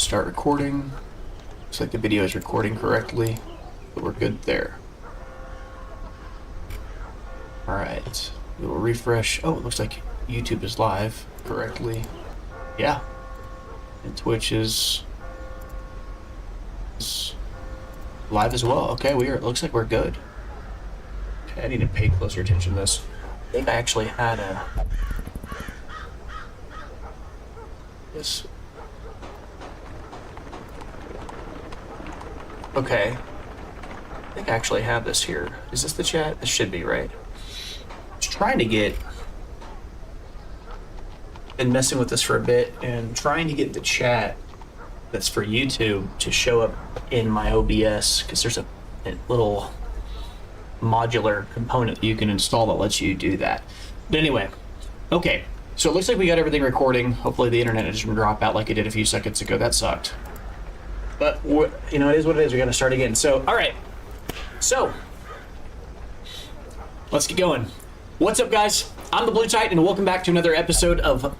start recording. Looks like the video is recording correctly, but we're good there. Alright, we will refresh. Oh, it looks like YouTube is live correctly. Yeah. And Twitch is live as well. Okay, it looks like we're good. Okay, I need to pay closer attention to this. I think I actually had a... This... Okay. I think I actually have this here. Is this the chat? This should be, right? I was trying to get... Been messing with this for a bit and trying to get the chat that's for YouTube to show up in my OBS, because there's a little modular component that you can install that lets you do that. But anyway, okay, so it looks like we got everything recording. Hopefully the internet doesn't drop out like it did a few seconds ago. That sucked. But, you know, it is what it is. We gotta start again. So, all right. So, let's get going. What's up, guys? I'm the Blue Titan, and welcome back to another episode of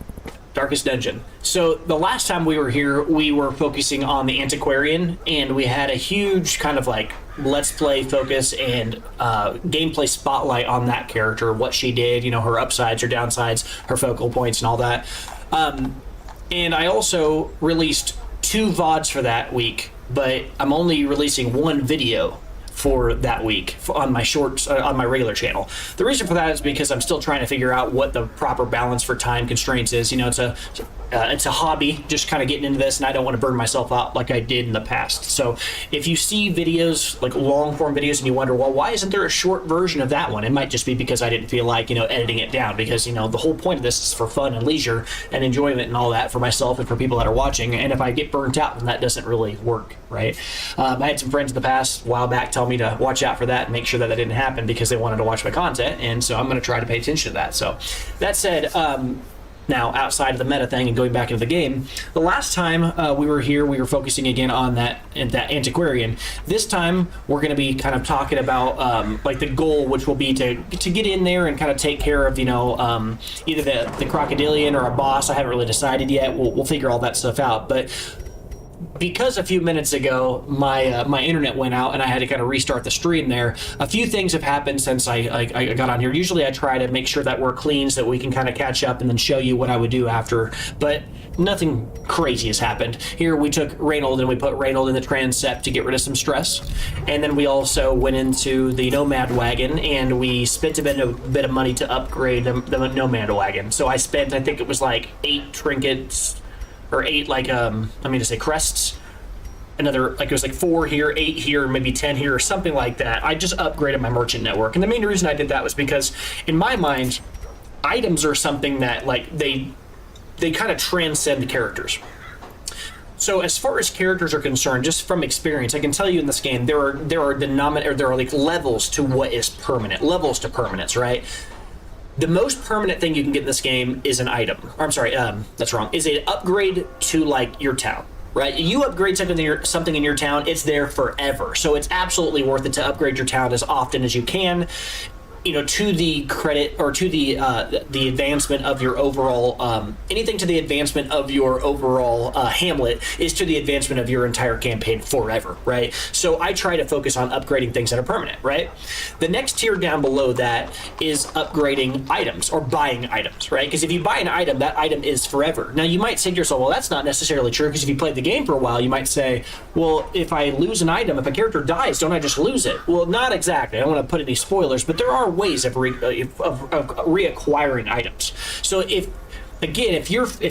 Darkest Dungeon. So the last time we were here, we were focusing on the Antiquarian, and we had a huge kind of like let's play focus and gameplay spotlight on that character, what she did, you know, her upsides, her downsides, her focal points, and all that. And I also released 2 VODs for that week, but I'm only releasing 1 video for that week on my shorts, on my regular channel. The reason for that is because I'm still trying to figure out what the proper balance for time constraints is. You know, it's a hobby, just kind of getting into this, and I don't want to burn myself out like I did in the past. So if you see videos, like long form videos, and you wonder, well, why isn't there a short version of that one? It might just be because I didn't feel like, you know, editing it down, because, you know, the whole point of this is for fun and leisure and enjoyment and all that for myself and for people that are watching. And if I get burnt out, then that doesn't really work, right? I had some friends in the past, a while back, tell me to watch out for that and make sure that didn't happen, because they wanted to watch my content, and so I'm going to try to pay attention to that. So that said, now outside of the meta thing and going back into the game, the last time we were here, we were focusing again on that Antiquarian. This time we're going to be kind of talking about like the goal, which will be to get in there and kind of take care of, you know, either the crocodilian or a boss. I haven't really decided yet. We'll figure all that stuff out, but because a few minutes ago my internet went out and I had to kind of restart the stream there, a few things have happened since I got on here. Usually I try to make sure that we're clean so that we can kind of catch up and then show you what I would do after, but nothing crazy has happened. Here we took Reynold and we put Reynold in the transept to get rid of some stress, and then we also went into the Nomad wagon and we spent a bit of money to upgrade the Nomad wagon. So I spent, I think it was like 8 trinkets, or 8 like crests, another, like it was like 4 here, 8 here, maybe 10 here, or something like that. I just upgraded my merchant network, and the main reason I did that was because in my mind items are something that like they kind of transcend characters. So as far as characters are concerned, just from experience, I can tell you in this game there are like levels to what is permanent, levels to permanence, right? The most permanent thing you can get in this game is an item. Or, I'm sorry, that's wrong. Is an upgrade to like your town, right? You upgrade something in your town, it's there forever. So it's absolutely worth it to upgrade your town as often as you can, you know, to the credit or to the advancement of your overall anything to the advancement of your overall hamlet is to the advancement of your entire campaign forever, right? So I try to focus on upgrading things that are permanent, right? The next tier down below that is upgrading items or buying items, right? Because if you buy an item, that item is forever. Now you might say to yourself, well, that's not necessarily true, because if you played the game for a while, you might say, well, if I lose an item, if a character dies, don't I just lose it? Well, not exactly. I don't want to put any spoilers, but there are ways of reacquiring items. So if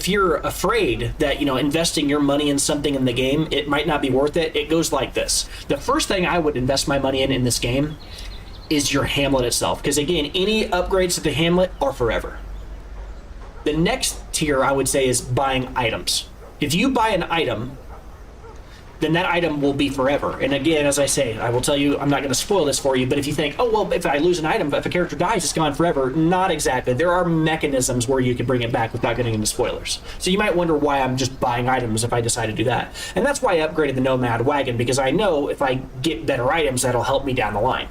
you're afraid that, you know, investing your money in something in the game, it might not be worth it, it goes like this. The first thing I would invest my money in this game is your hamlet itself, because again, any upgrades to the hamlet are forever. The next tier I would say is buying items. If you buy an item, then that item will be forever. And again, as I say, I will tell you, I'm not going to spoil this for you, but if you think, oh, well, if I lose an item, if a character dies, it's gone forever. Not exactly. There are mechanisms where you can bring it back without getting into spoilers. So you might wonder why I'm just buying items if I decide to do that. And that's why I upgraded the Nomad wagon, because I know if I get better items, that'll help me down the line.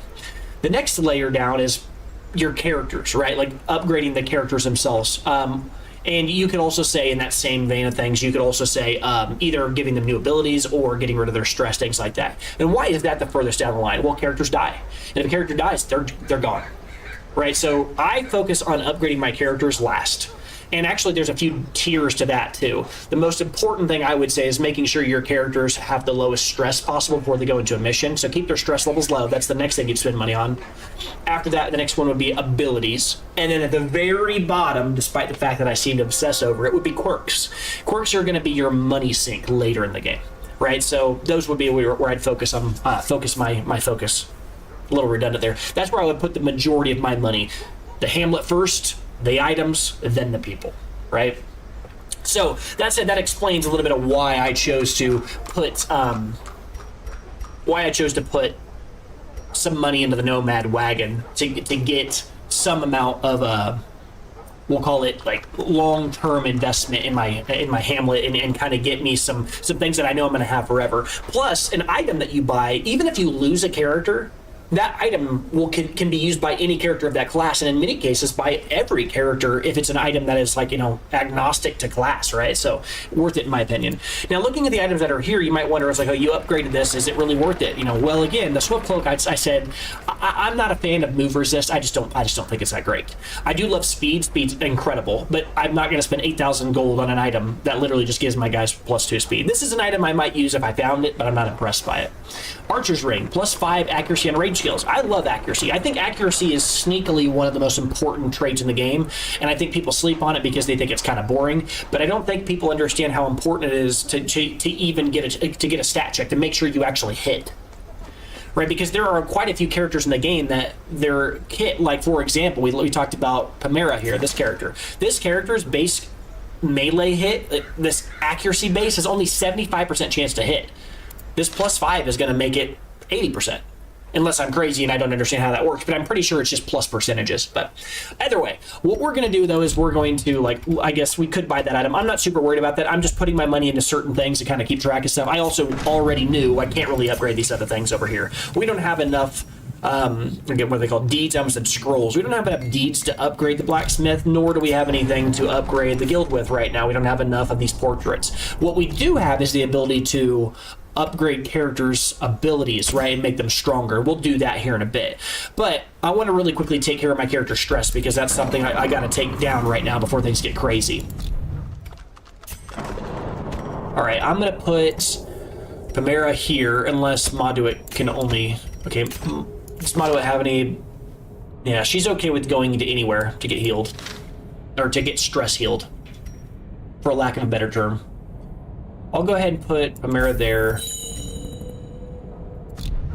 The next layer down is your characters, right? Like upgrading the characters themselves. And you could also say, in that same vein of things, you could also say either giving them new abilities or getting rid of their stress, things like that. And why is that the furthest down the line? Well, characters die. And if a character dies, they're gone. Right? So I focus on upgrading my characters last. And actually, there's a few tiers to that, too. The most important thing I would say is making sure your characters have the lowest stress possible before they go into a mission. So keep their stress levels low. That's the next thing you'd spend money on. After that, the next one would be abilities. And then at the very bottom, despite the fact that I seem to obsess over it, would be quirks. Quirks are going to be your money sink later in the game, right? So those would be where I'd focus on my focus. A little redundant there. That's where I would put the majority of my money. The Hamlet first, the items, then the people, right? So that said, that explains a little bit of why I chose to put some money into the Nomad wagon to get some amount of we'll call it like long-term investment in my Hamlet and kind of get me some things that I know I'm going to have forever. Plus, an item that you buy, even if you lose a character, that item can be used by any character of that class, and in many cases by every character if it's an item that is, like, you know, agnostic to class, right? So worth it in my opinion. Now, looking at the items that are here, you might wonder, it's like, oh, you upgraded this, is it really worth it? You know, well, again, the Swift Cloak, I said I'm not a fan of move resist. I just don't think it's that great. I do love speed. Speed's incredible, but I'm not going to spend 8,000 gold on an item that literally just gives my guys +2 speed. This is an item I might use if I found it, but I'm not impressed by it. Archer's Ring, +5 accuracy on range skills. I love accuracy. I think accuracy is sneakily one of the most important traits in the game, and I think people sleep on it because they think it's kind of boring, but I don't think people understand how important it is to even get a stat check, to make sure you actually hit. Right, because there are quite a few characters in the game that their kit, like, for example, we talked about Permadeath here, this character. This character's base melee hit, this accuracy base, has only 75% chance to hit. This +5 is going to make it 80%. Unless I'm crazy and I don't understand how that works, but I'm pretty sure it's just plus percentages. But either way, what we're going to do, though, is we're going to, like, I guess we could buy that item. I'm not super worried about that. I'm just putting my money into certain things to kind of keep track of stuff. I also already knew I can't really upgrade these other things over here. We don't have enough, I forget what they call deeds. I almost said scrolls. We don't have enough deeds to upgrade the blacksmith, nor do we have anything to upgrade the guild with right now. We don't have enough of these portraits. What we do have is the ability to upgrade characters' abilities, right, and make them stronger. We'll do that here in a bit. But I want to really quickly take care of my character stress, because that's something I got to take down right now before things get crazy. Alright, I'm going to put Permadeath here, unless Maduit can only... Okay, does Maduit have any... Yeah, she's okay with going into anywhere to get healed. Or to get stress healed, for lack of a better term. I'll go ahead and put Permadeath there.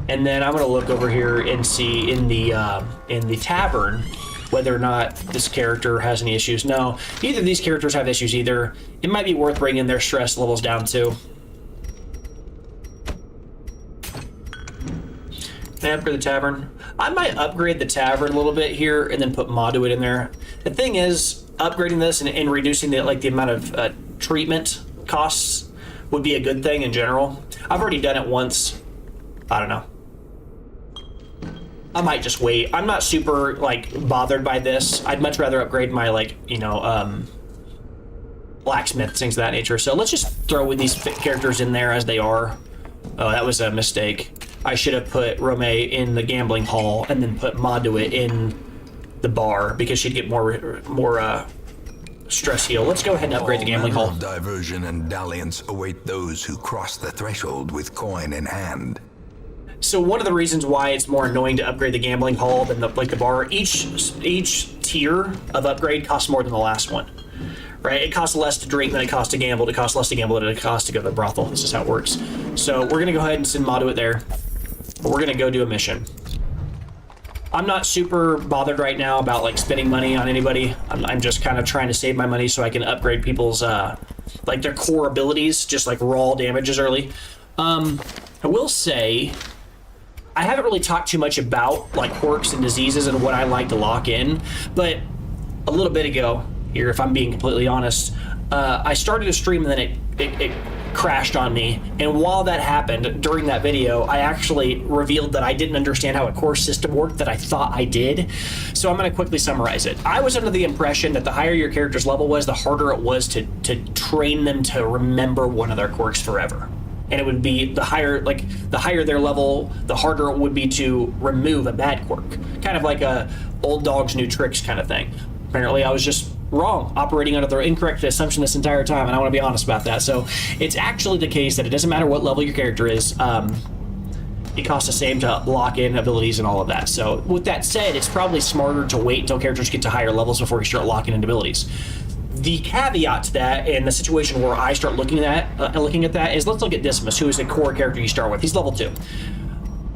And then I'm going to look over here and see in the tavern whether or not this character has any issues. No, neither of these characters have issues either. It might be worth bringing their stress levels down too. Can I upgrade the tavern? I might upgrade the tavern a little bit here and then put Maduit in there. The thing is, upgrading this and reducing the amount of treatment costs would be a good thing in general. I've already done it once. I don't know. I might just wait. I'm not super, like, bothered by this. I'd much rather upgrade my, like, you know, blacksmith, things of that nature. So let's just throw these characters in there as they are. Oh, that was a mistake. I should have put Rome in the gambling hall and then put Maduit in the bar, because she'd get more stress heal. Let's go ahead and upgrade the gambling hall. Diversion and dalliance await those who cross the threshold with coin in hand. So one of the reasons why it's more annoying to upgrade the gambling hall than the bar, each tier of upgrade costs more than the last one, right? It costs less to drink than it costs to gamble. It costs less to gamble than it costs to go to the brothel. This is how it works. So we're gonna go ahead and send Maduit there. But we're gonna go do a mission. I'm not super bothered right now about, like, spending money on anybody. I'm just kind of trying to save my money so I can upgrade people's, like, their core abilities, just like raw damages early. I will say, I haven't really talked too much about, like, quirks and diseases and what I like to lock in, but a little bit ago here, if I'm being completely honest, I started a stream and then it crashed on me. And while that happened, during that video, I actually revealed that I didn't understand how a course system worked that I thought I did. So I'm going to quickly summarize it. I was under the impression that the higher your character's level was, the harder it was to train them to remember one of their quirks forever. And it would be the higher their level, the harder it would be to remove a bad quirk. Kind of like a old dogs, new tricks kind of thing. Apparently I was just wrong, operating under the incorrect assumption this entire time, and I want to be honest about that. So it's actually the case that it doesn't matter what level your character is, it costs the same to lock in abilities and all of that. So with that said, it's probably smarter to wait until characters get to higher levels before you start locking in abilities. The caveat to that, and the situation where I start looking at that, is let's look at Dismas, who is a core character you start with. He's level 2.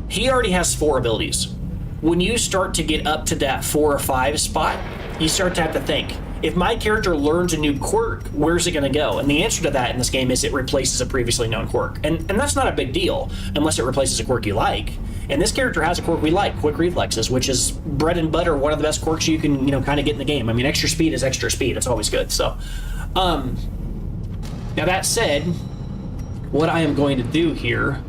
He already has 4 abilities. When you start to get up to that 4 or 5 spot, you start to have to think, if my character learns a new quirk, where's it going to go? And the answer to that in this game is it replaces a previously known quirk. And that's not a big deal, unless it replaces a quirk you like. And this character has a quirk we like, quick reflexes, which is bread and butter, one of the best quirks you can, kind of get in the game. I mean, extra speed is extra speed. It's always good. So, now that said, what I am going to do here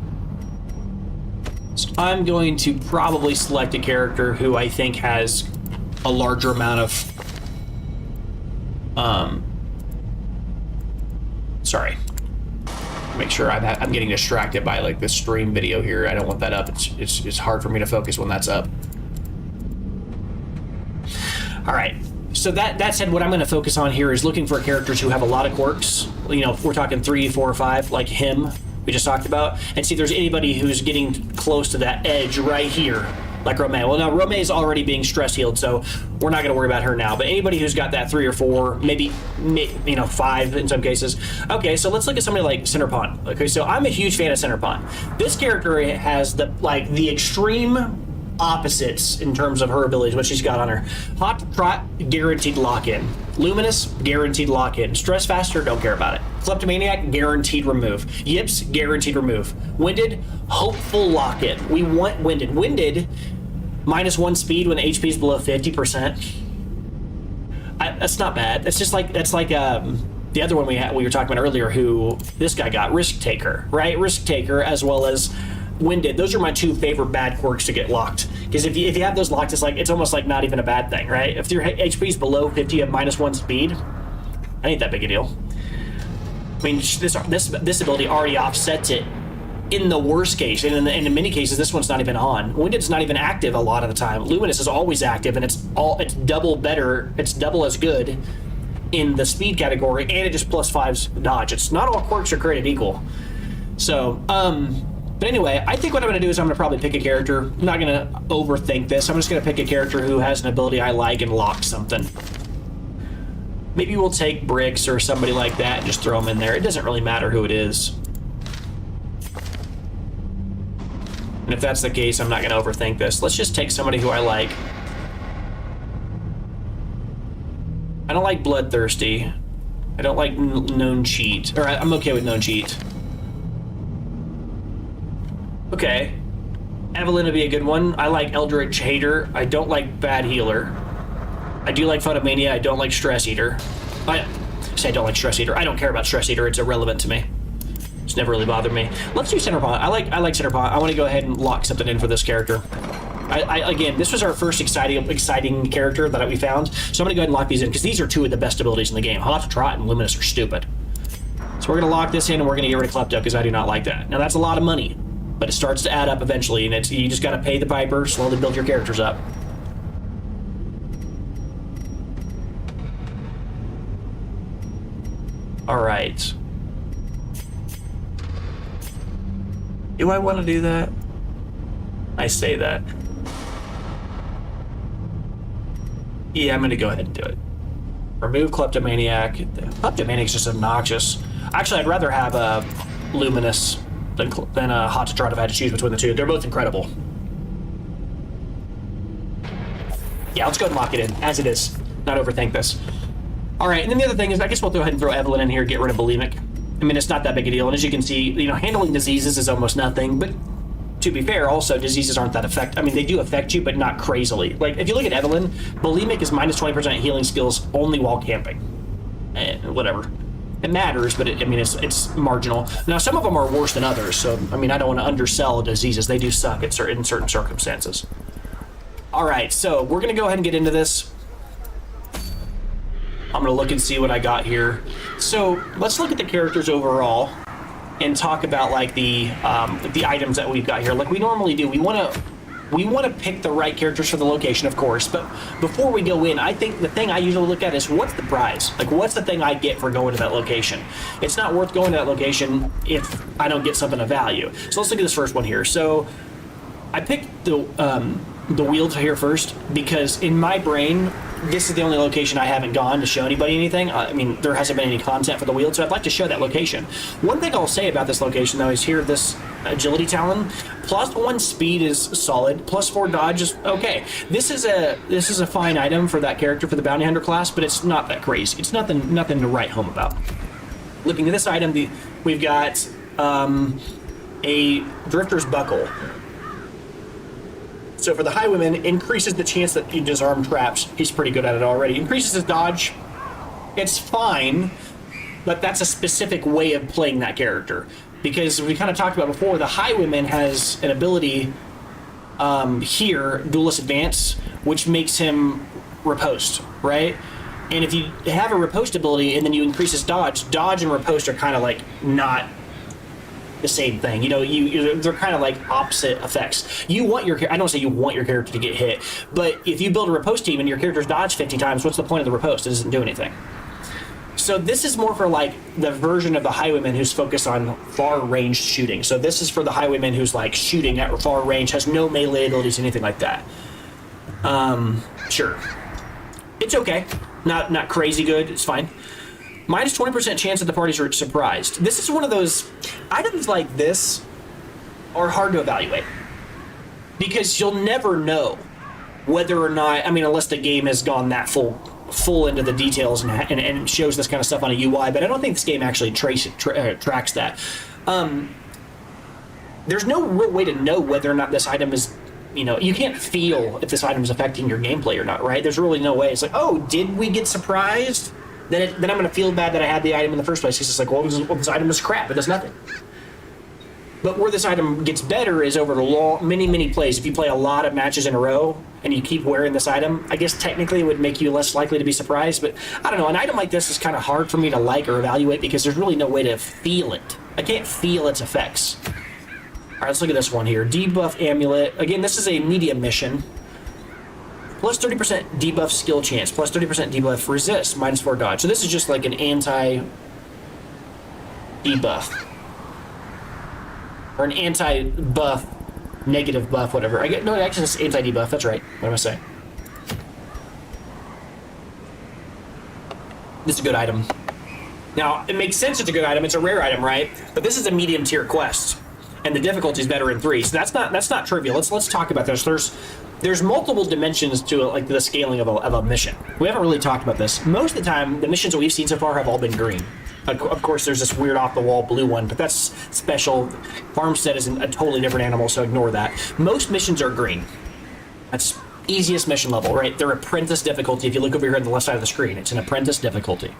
is I'm going to probably select a character who I think has a larger amount of sorry, make sure I'm getting distracted by like this stream video here. I don't want that up. It's hard for me to focus when that's up. All right, so that said, what I'm going to focus on here is looking for characters who have a lot of quirks. We're talking 3, 4, or 5, like him we just talked about, and see if there's anybody who's getting close to that edge right here, like Rome. Well, now Rome is already being stress healed, so we're not going to worry about her now. But anybody who's got that 3 or 4, maybe 5 in some cases. Okay, so let's look at somebody like Centerpont. Okay, so I'm a huge fan of Centerpont. This character has the extreme opposites in terms of her abilities, what she's got on her. Hot Trot, guaranteed lock-in. Luminous, guaranteed lock-in. Stress Faster, don't care about it. Kleptomaniac, guaranteed remove. Yips, guaranteed remove. Winded, hopeful lock-in. We want Winded. Winded, -1 speed when HP is below 50%. That's not bad. That's like the other one we were talking about earlier, who this guy got, Risk Taker, right? Risk Taker as well as Winded. Those are my 2 favorite bad quirks to get locked. Because if you have those locked, it's almost like not even a bad thing, right? If your HP is below 50 at -1 speed, that ain't that big a deal. I mean, this ability already offsets it in the worst case, and in many cases, this one's not even on. Winded's not even active a lot of the time. Luminous is always active, and it's double better. It's double as good in the speed category, and it just +5's dodge. It's not all quirks are created equal. So, but anyway, I think what I'm going to do is I'm going to probably pick a character. I'm not going to overthink this. I'm just going to pick a character who has an ability I like and lock something. Maybe we'll take Bricks or somebody like that and just throw them in there. It doesn't really matter who it is. And if that's the case, I'm not going to overthink this. Let's just take somebody who I like. I don't like Bloodthirsty. I don't like Known Cheat. Or I'm okay with Known Cheat. Okay. Evelyn would be a good one. I like Eldritch Hater. I don't like Bad Healer. I do like Photomania. I don't like Stress Eater. I don't like Stress Eater. I don't care about Stress Eater. It's irrelevant to me. It's never really bothered me. Let's do Centerpont. I like Centerpont. I want to go ahead and lock something in for this character. Again, this was our first exciting character that we found, so I'm going to go ahead and lock these in, because these are 2 of the best abilities in the game. Hot Trot and Luminous are stupid. So we're going to lock this in, and we're going to get rid of Klepto, because I do not like that. Now, that's a lot of money, but it starts to add up eventually, and you just got to pay the piper, slowly build your characters up. All right. Do I want to do that? I say that. Yeah, I'm going to go ahead and do it. Remove Kleptomaniac. Kleptomaniac's just obnoxious. Actually, I'd rather have a Luminous than a Hot to Trot if I had to choose between the 2. They're both incredible. Yeah, let's go ahead and lock it in, as it is. Not overthink this. All right, and then the other thing is, I guess we'll go ahead and throw Evelyn in here, get rid of Bulimic. I mean, it's not that big a deal, and as you can see, handling diseases is almost nothing, but to be fair, also, diseases aren't that effective. I mean, they do affect you, but not crazily. Like, if you look at Evelyn, Bulimic is -20% healing skills only while camping. Whatever. It matters, but I mean, it's marginal. Now, some of them are worse than others, so I mean, I don't want to undersell diseases. They do suck in certain circumstances. All right, so we're gonna go ahead and get into this. I'm gonna look and see what I got here. So let's look at the characters overall and talk about like the items that we've got here. Like we normally do, we want to pick the right characters for the location, of course. But before we go in, I think the thing I usually look at is what's the prize? Like what's the thing I get for going to that location? It's not worth going to that location if I don't get something of value. So let's look at this first one here. So I picked the wheel here first because in my brain, this is the only location I haven't gone to show anybody anything. I mean, there hasn't been any content for the wheel, so I'd like to show that location. One thing I'll say about this location, though, is here, this agility talon, +1 speed is solid, +4 dodge is okay. This is a fine item for that character for the bounty hunter class, but it's not that crazy. It's nothing to write home about. Looking at this item, we've got a drifter's buckle. So for the highwayman, increases the chance that you disarm traps. He's pretty good at it already. Increases his dodge. It's fine, but that's a specific way of playing that character. Because we kind of talked about before, the highwayman has an ability here, Duelist Advance, which makes him riposte, right? And if you have a riposte ability and then you increase his dodge and riposte are kind of like not the same thing. You know, they're kind of like opposite effects. You want your, I don't say you want your character to get hit, but if you build a riposte team and your character's dodged 50 times, what's the point of the riposte? It doesn't do anything. So this is more for like the version of the highwayman who's focused on far range shooting. So this is for the highwayman who's like shooting at far range, has no melee abilities, anything like that. Sure. It's okay. Not crazy good. It's fine. Minus 20% chance that the parties are surprised. This is one of those items like this are hard to evaluate because you'll never know whether or not, I mean, unless the game has gone that full into the details and shows this kind of stuff on a UI, but I don't think this game actually tracks that. There's no real way to know whether or not this item is, you know, you can't feel if this item is affecting your gameplay or not, right? There's really no way. It's like, oh, did we get surprised? Then I'm going to feel bad that I had the item in the first place. It's just like, well, this item is crap. It does nothing. But where this item gets better is over the many plays. If you play a lot of matches in a row and you keep wearing this item, I guess technically it would make you less likely to be surprised. But I don't know. An item like this is kind of hard for me to like or evaluate because there's really no way to feel it. I can't feel its effects. All right, let's look at this one here. Debuff Amulet. Again, this is a medium mission. Plus 30% debuff skill chance, plus 30% debuff resist, minus 4 dodge. So this is just like an anti-debuff. Or an anti-buff, negative buff, whatever. No, actually it's anti-debuff, that's right. What am I saying? This is a good item. Now, it makes sense it's a good item, it's a rare item, right? But this is a medium tier quest. And the difficulty is better in 3, so that's not trivial. Let's talk about this. There's multiple dimensions to it, like the scaling of a mission. We haven't really talked about this. Most of the time, the missions that we've seen so far have all been green. Of course, there's this weird off-the-wall blue one, but that's special. Farmstead is a totally different animal, so ignore that. Most missions are green. That's easiest mission level, right? They're apprentice difficulty. If you look over here on the left side of the screen, it's an apprentice difficulty.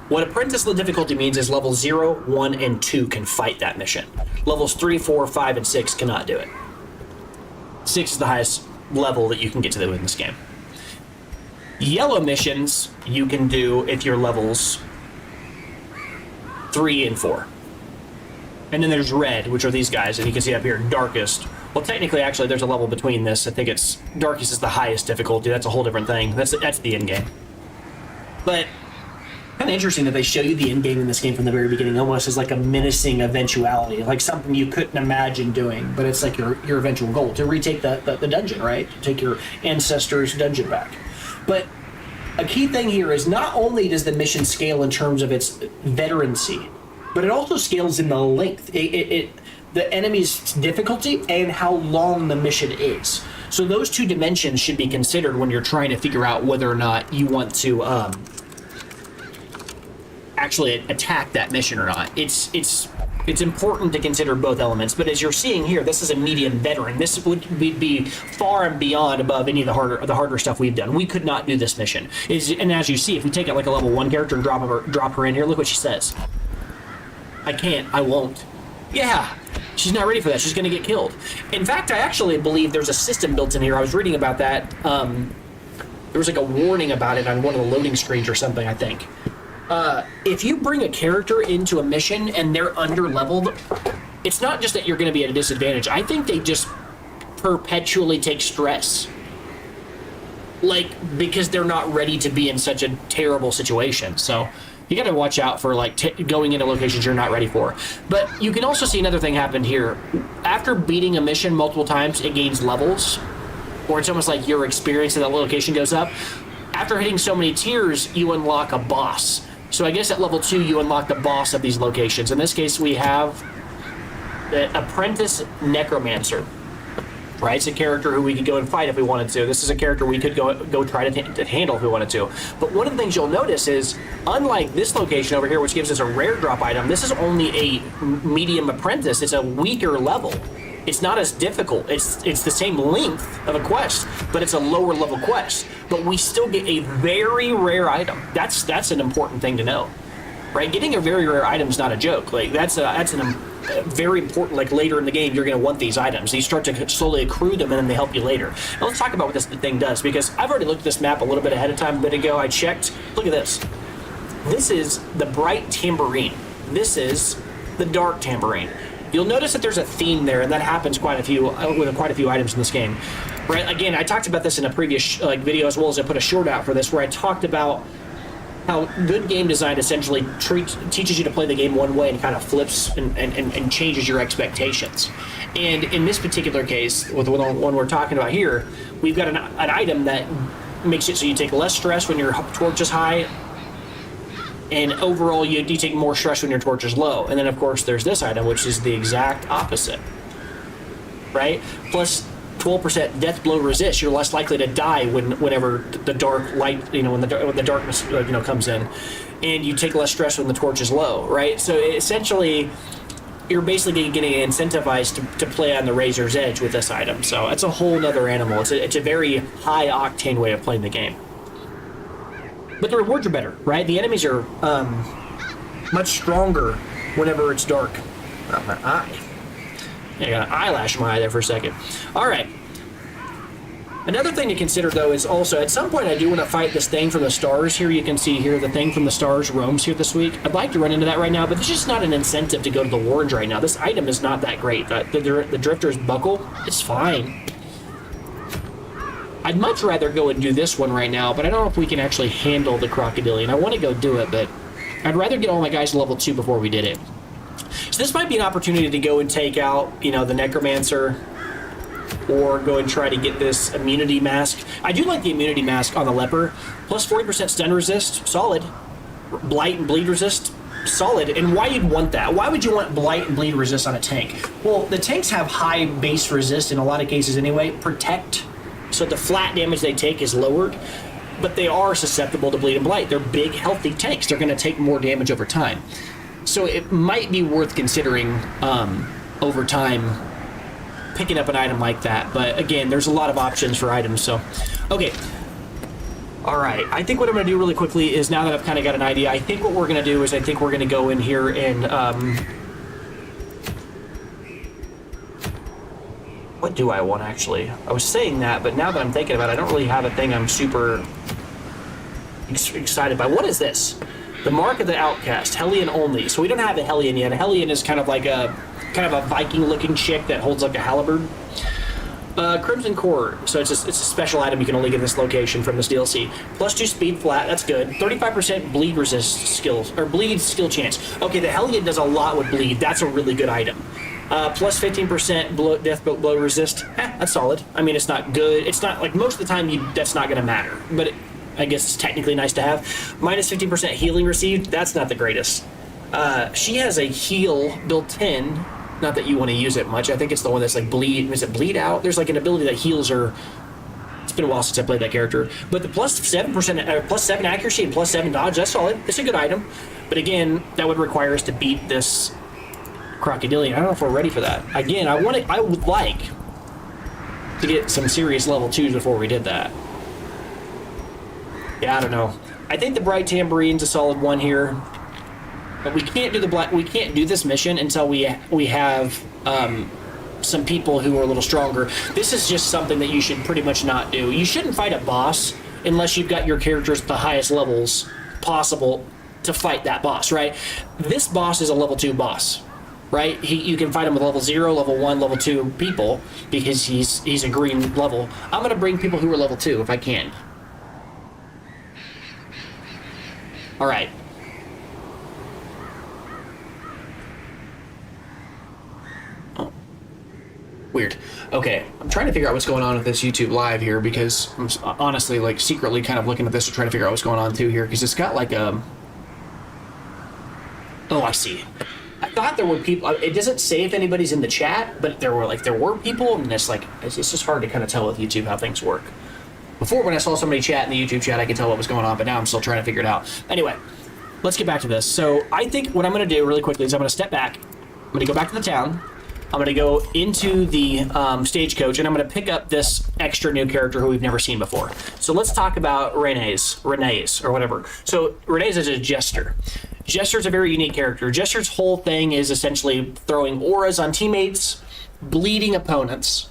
What apprentice difficulty means is level 0, 1, and 2 can fight that mission. Levels 3, 4, 5, and 6 cannot do it. 6 is the highest level that you can get to in this game. Yellow missions you can do if you're levels 3 and 4. And then there's red, which are these guys, and you can see up here, darkest. Well, technically, actually, there's a level between this. I think it's darkest is the highest difficulty. That's a whole different thing. That's the end game. But kind of interesting that they show you the end game in this game from the very beginning, almost as like a menacing eventuality, like something you couldn't imagine doing, but it's like your eventual goal to retake the dungeon, right? To take your ancestors' dungeon back. But a key thing here is not only does the mission scale in terms of its veterancy, but it also scales in the length, the enemy's difficulty and how long the mission is. So those two dimensions should be considered when you're trying to figure out whether or not you want to actually attack that mission or not. It's it's important to consider both elements. But as you're seeing here, this is a medium veteran. This would be far and beyond above any of the harder stuff we've done. We could not do this mission. And as you see, if we take it like a level 1 character and drop her in here, look what she says. I can't. I won't. Yeah. She's not ready for that. She's going to get killed. In fact, I actually believe there's a system built in here. I was reading about that. There was like a warning about it on one of the loading screens or something, I think. If you bring a character into a mission and they're under-leveled, it's not just that you're going to be at a disadvantage. I think they just perpetually take stress. Like, because they're not ready to be in such a terrible situation. So you got to watch out for like going into locations you're not ready for. But you can also see another thing happened here. After beating a mission multiple times, it gains levels, or it's almost like your experience in that location goes up. After hitting so many tiers, you unlock a boss. So I guess at level 2, you unlock the boss of these locations. In this case, we have the Apprentice Necromancer. Right, it's a character who we could go and fight if we wanted to. This is a character we could go try to handle if we wanted to. But one of the things you'll notice is, unlike this location over here, which gives us a rare drop item, this is only a medium apprentice. It's a weaker level. It's not as difficult. It's the same length of a quest, but it's a lower level quest. But we still get a very rare item. That's an important thing to know, right? Getting a very rare item is not a joke. Like that's very important. Like later in the game, you're going to want these items. You start to slowly accrue them, and then they help you later. Now let's talk about what this thing does, because I've already looked at this map a little bit ahead of time. A bit ago, I checked. Look at this. This is the bright tambourine. This is the dark tambourine. You'll notice that there's a theme there, and that happens with quite a few items in this game. Right? Again, I talked about this in a previous video, as well as I put a short out for this, where I talked about how good game design essentially teaches you to play the game one way and kind of flips and changes your expectations. And in this particular case, with the one we're talking about here, we've got an item that makes it so you take less stress when your torch is high, and overall you take more stress when your torch is low. And then of course there's this item, which is the exact opposite, right? Plus 12% death blow resist. You're less likely to die whenever the dark light, when the darkness comes in, and you take less stress when the torch is low, right? So essentially, you're basically getting incentivized to play on the razor's edge with this item. So it's a whole nother animal. It's a very high octane way of playing the game. But the rewards are better, right? The enemies are much stronger whenever it's dark. Oh, my eye. I got an eyelash in my eye there for a second. All right. Another thing to consider, though, is also, at some point I do want to fight this thing from the stars. Here you can see here the thing from the stars roams here this week. I'd like to run into that right now, but there's just not an incentive to go to the Warrens right now. This item is not that great. The Drifter's Buckle, it's fine. I'd much rather go and do this one right now, but I don't know if we can actually handle the Crocodilian. I want to go do it, but I'd rather get all my guys to level 2 before we did it. So this might be an opportunity to go and take out, the Necromancer, or go and try to get this immunity mask. I do like the immunity mask on the Leper. Plus 40% stun resist, solid. Blight and bleed resist, solid. And why you'd want that? Why would you want blight and bleed resist on a tank? Well, the tanks have high base resist in a lot of cases anyway. Protect, so the flat damage they take is lowered, but they are susceptible to bleed and blight. They're big, healthy tanks. They're going to take more damage over time. So it might be worth considering over time picking up an item like that. But again, there's a lot of options for items. So, okay. All right. I think what I'm going to do really quickly is, now that I've kind of got an idea, I think what we're going to do is I think we're going to go in here and... what do I want, actually? I was saying that, but now that I'm thinking about it, I don't really have a thing I'm super excited by. What is this? The Mark of the Outcast, Hellion only. So we don't have a Hellion yet. A Hellion is kind of a Viking-looking chick that holds like a halberd. Crimson Core. So it's a special item you can only get in this location from this DLC. Plus 2 speed flat. That's good. 35% bleed resist skills, or bleed skill chance. Okay, the Hellion does a lot with bleed. That's a really good item. Plus 15% death blow resist. That's solid. I mean, it's not good. It's not like most of the time that's not going to matter, but I guess it's technically nice to have. Minus 15% healing received. That's not the greatest. She has a heal built in. Not that you want to use it much. I think it's the one that's like bleed. Is it bleed out? There's like an ability that heals her. It's been a while since I played that character. But the plus 7%, plus 7 accuracy and plus 7 dodge. That's solid. It's a good item. But again, that would require us to beat this crocodilian. I don't know if we're ready for that. Again, I would like to get some serious level 2s before we did that. Yeah, I don't know. I think the bright tamborine's a solid one here, but we can't do we can't do this mission until we have some people who are a little stronger. This is just something that you should pretty much not do. You shouldn't fight a boss unless you've got your characters at the highest levels possible to fight that boss, right? This boss is a level 2 boss, right? You can fight him with level 0, level 1, level 2 people because he's a green level. I'm gonna bring people who are level 2 if I can. All right. Oh, weird. Okay, I'm trying to figure out what's going on with this YouTube live here because I'm honestly like secretly kind of looking at this to try to figure out what's going on too here because it's got like a. Oh, I see. I thought there were people. It doesn't say if anybody's in the chat, but there were people, and it's just hard to kind of tell with YouTube how things work. Before, when I saw somebody chat in the YouTube chat, I could tell what was going on, but now I'm still trying to figure it out. Anyway, let's get back to this. So I think what I'm going to do really quickly is I'm going to step back. I'm going to go back to the town. I'm going to go into the stagecoach, and I'm going to pick up this extra new character who we've never seen before. So let's talk about Renee's, or whatever. So Renee's is a jester. Jester's a very unique character. Jester's whole thing is essentially throwing auras on teammates, bleeding opponents,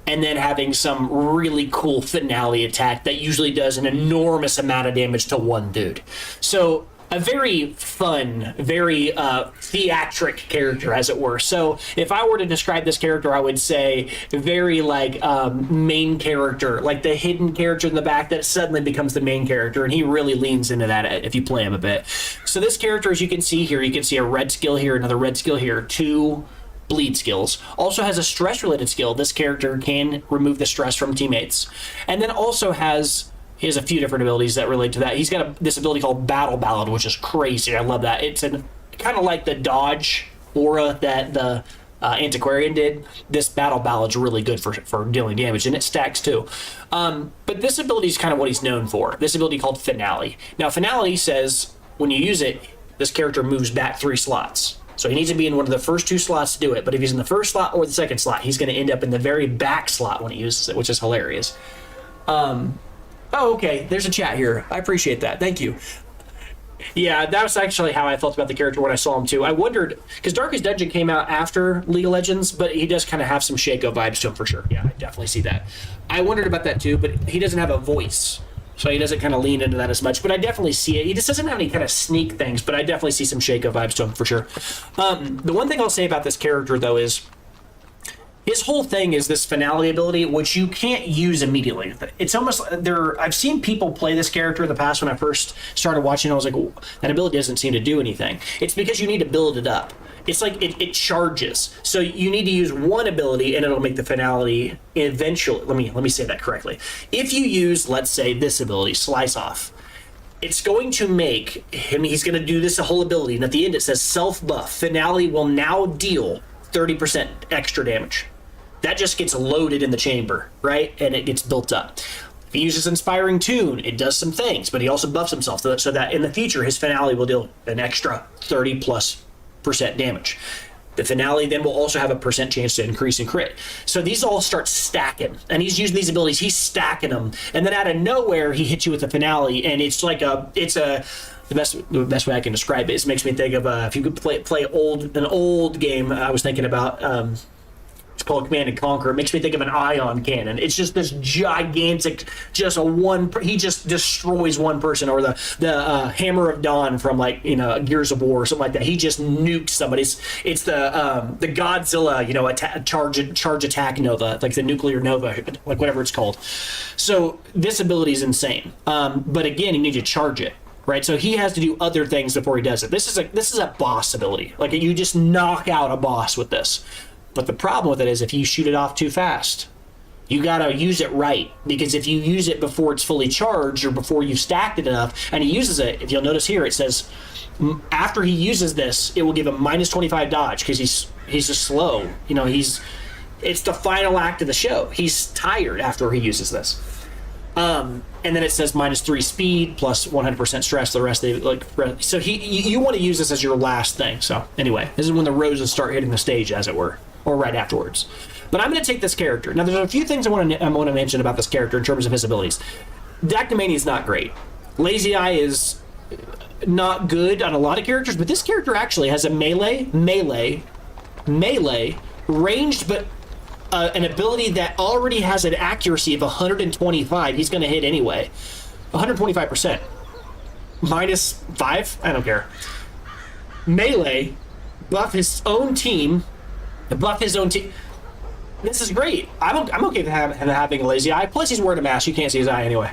and then having some really cool finale attack that usually does an enormous amount of damage to one dude. So a very fun, very theatric character, as it were. So if I were to describe this character, I would say very like main character, like the hidden character in the back that suddenly becomes the main character, and he really leans into that if you play him a bit. So this character, as you can see here, you can see a red skill here, another red skill here, 2 bleed skills. Also has a stress related skill. This character can remove the stress from teammates, and then also he has a few different abilities that relate to that. He's got this ability called Battle Ballad, which is crazy. I love that. It's kind of like the dodge aura that the Antiquarian did. This Battle Ballad's really good for dealing damage, and it stacks too. But this ability is kind of what he's known for. This ability called Finale. Now, Finale says when you use it, this character moves back 3 slots. So he needs to be in one of the first 2 slots to do it. But if he's in the first slot or the second slot, he's going to end up in the very back slot when he uses it, which is hilarious. Oh, okay. There's a chat here. I appreciate that. Thank you. Yeah, that was actually how I felt about the character when I saw him too. I wondered, because Darkest Dungeon came out after League of Legends, but he does kind of have some Shaco vibes to him for sure. Yeah, I definitely see that. I wondered about that too, but he doesn't have a voice. So he doesn't kind of lean into that as much, but I definitely see it. He just doesn't have any kind of sneak things, but I definitely see some Shaco vibes to him for sure. The one thing I'll say about this character, though, is his whole thing is this finale ability, which you can't use immediately. It's almost I've seen people play this character in the past. When I first started watching, I was like, oh, that ability doesn't seem to do anything. It's because you need to build it up. It's like it charges. So you need to use one ability and it'll make the finale eventually. Let me say that correctly. If you use, let's say, this ability, Slice Off, it's going to make him, he's going to do this whole ability, and at the end it says self buff. Finale will now deal 30% extra damage. That just gets loaded in the chamber, right? And it gets built up. If he uses Inspiring Tune, it does some things, but he also buffs himself so that in the future his finale will deal an extra 30+% damage. The finale then will also have a percent chance to increase in crit. So these all start stacking, and he's using these abilities, he's stacking them, and then out of nowhere he hits you with the finale, and it's like the best way I can describe it is, it makes me think of if you could play an old game. I was thinking about it's called Command and Conquer. It makes me think of an ion cannon. It's just this gigantic, he just destroys one person, or the Hammer of Dawn from Gears of War or something like that. He just nuked somebody. It's the Godzilla, charge attack Nova, like the nuclear Nova, like whatever it's called. So this ability is insane. But again, you need to charge it. Right, so he has to do other things before he does it. This is a boss ability. Like, you just knock out a boss with this. But the problem with it is if you shoot it off too fast, you gotta use it right. Because if you use it before it's fully charged or before you've stacked it enough, and he uses it, if you'll notice here, it says after he uses this, it will give him -25 dodge because he's just slow. It's the final act of the show. He's tired after he uses this. And then it says -3 speed plus 100% stress. The rest of it, so you want to use this as your last thing. So anyway, this is when the roses start hitting the stage, as it were, or right afterwards. But I'm going to take this character. Now, there's a few things I want to mention about this character in terms of his abilities. Dacnomania is not great. Lazy Eye is not good on a lot of characters, but this character actually has a melee, ranged, but an ability that already has an accuracy of 125. He's going to hit anyway. 125%. -5? I don't care. Melee, buff his own team. This is great. I'm okay with having a lazy eye. Plus, he's wearing a mask. You can't see his eye anyway.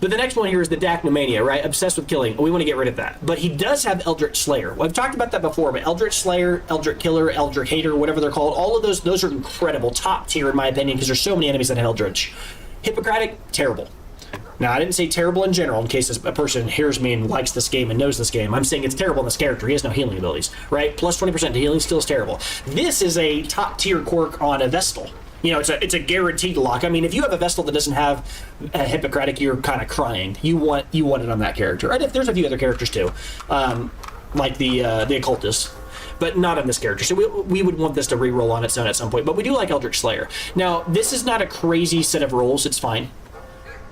But the next one here is the Dacnomania, right? Obsessed with killing. We want to get rid of that. But he does have Eldritch Slayer. Well, I've talked about that before, but Eldritch Slayer, Eldritch Killer, Eldritch Hater, whatever they're called, all of those are incredible. Top tier, in my opinion, because there's so many enemies that have Eldritch. Hippocratic, terrible. Now, I didn't say terrible in general, in case a person hears me and likes this game and knows this game. I'm saying it's terrible in this character. He has no healing abilities, right? Plus 20% to healing still is terrible. This is a top-tier quirk on a Vestal. You know, it's a guaranteed lock. I mean, if you have a Vestal that doesn't have a Hippocratic, you're kind of crying. You want it on that character. And if there's a few other characters too, like the Occultist, but not on this character. So we would want this to re-roll on its own at some point. But we do like Eldritch Slayer. Now, this is not a crazy set of rolls. It's fine.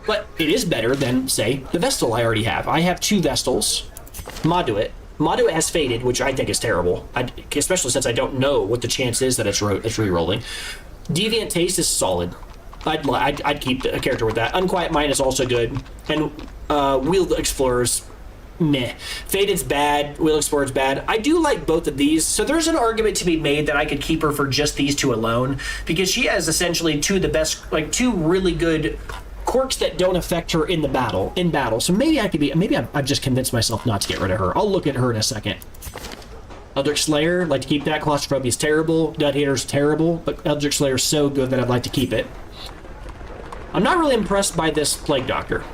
But it is better than, say, the Vestal I already have. I have 2 Vestals. Moduit. Moduit has Faded, which I think is terrible, especially since I don't know what the chance is that it's re-rolling. Deviant Taste is solid. I'd keep a character with that. Unquiet Mind is also good. And Wheeled Explorer's meh. Faded's bad. Wheeled Explorer's bad. I do like both of these. So there's an argument to be made that I could keep her for just these 2 alone, because she has essentially 2 of the best, like 2 really good quirks that don't affect her in battle. So maybe I've just convinced myself not to get rid of her. I'll look at her in a second. Eldritch Slayer, like to keep that. Claustrophobia is terrible. Dead Hater's terrible, but Eldritch Slayer is so good that I'd like to keep it. I'm not really impressed by this Plague Doctor.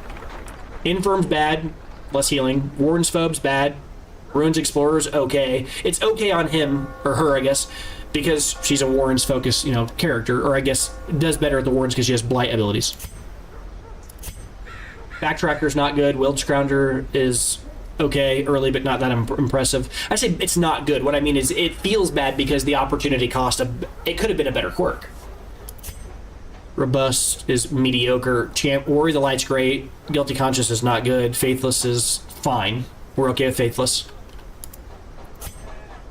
Infirm's bad, less healing. Warden's Phobe's bad. Ruins Explorer's okay. It's okay on him, or her, I guess, because she's a Warren's focus, character, or I guess does better at the Warrens because she has Blight abilities. Backtracker's not good. Willed Scrounger is okay early, but not that impressive. I say it's not good. What I mean is it feels bad because the opportunity cost it could have been a better quirk. Robust is mediocre. Worry the Light's great. Guilty Conscience is not good. Faithless is fine. We're okay with Faithless.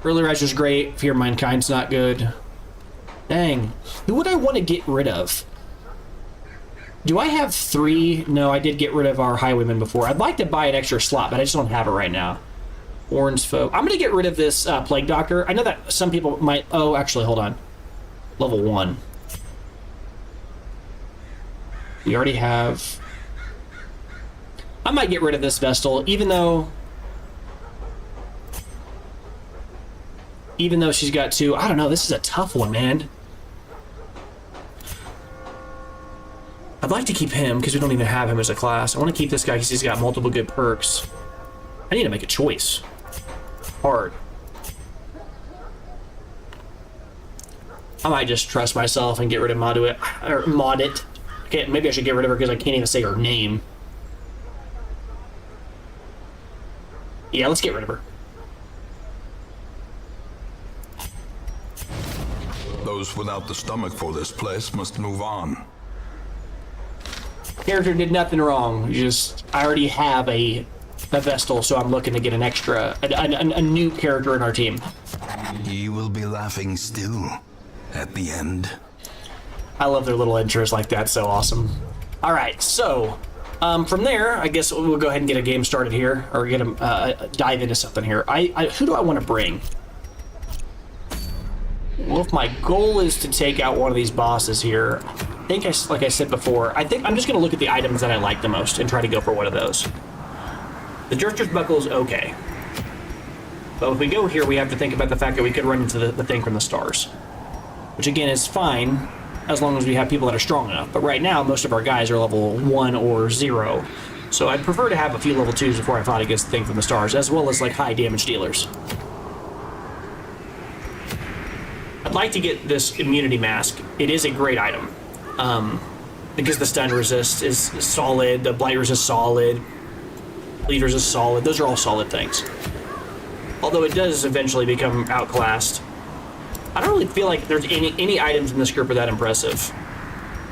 Early Riser's great. Fear of Mankind's not good. Dang. Who would I want to get rid of? Do I have 3? No, I did get rid of our Highwayman before. I'd like to buy an extra slot, but I just don't have it right now. Warren's Foe. I'm going to get rid of this Plague Doctor. I know that some people might... Oh, actually, hold on. Level 1. We already have... I might get rid of this Vestal, even though she's got 2... I don't know, this is a tough one, man. I'd like to keep him because we don't even have him as a class. I want to keep this guy because he's got multiple good perks. I need to make a choice. Hard. I might just trust myself and get rid of Moduit, or Modit. Okay, maybe I should get rid of her because I can't even say her name. Yeah, let's get rid of her. Those without the stomach for this place must move on. Character did nothing wrong. I already have a Vestal, so I'm looking to get an extra, a new character in our team. He will be laughing still at the end. I love their little intros like that. So awesome. All right, so from there, I guess we'll go ahead and get a game started here, or get dive into something here. Who do I want to bring? Well, if my goal is to take out one of these bosses here, like I said before, I think I'm just going to look at the items that I like the most and try to go for one of those. The Jerster's Buckle is okay. But if we go here, we have to think about the fact that we could run into the thing from the stars. Which, again, is fine, as long as we have people that are strong enough. But right now, most of our guys are level 1 or 0. So I'd prefer to have a few level 2s before I fought against the thing from the stars, as well as, like, high damage dealers. I'd like to get this immunity mask. It is a great item. because the stun resist is solid, the blight resist solid, bleed resist solid. Those are all solid things. Although it does eventually become outclassed. I don't really feel like there's any items in this group are that impressive.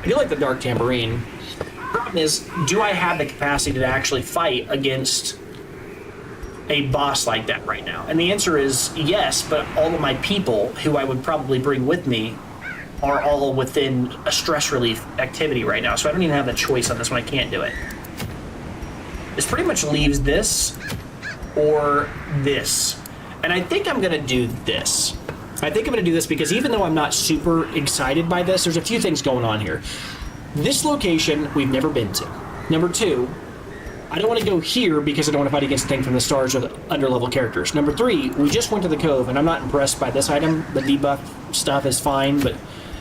I do like the Dark Tambourine. Problem is, do I have the capacity to actually fight against a boss like that right now? And the answer is yes, but all of my people who I would probably bring with me are all within a stress relief activity right now, so I don't even have a choice on this one. I can't do it. This pretty much leaves this or this. And I think I'm gonna do this. I think I'm gonna do this because even though I'm not super excited by this, there's a few things going on here. This location we've never been to. Number two, I don't want to go here because I don't want to fight against the thing from the stars with underlevel characters. Number three, we just went to the Cove, and I'm not impressed by this item. The debuff stuff is fine,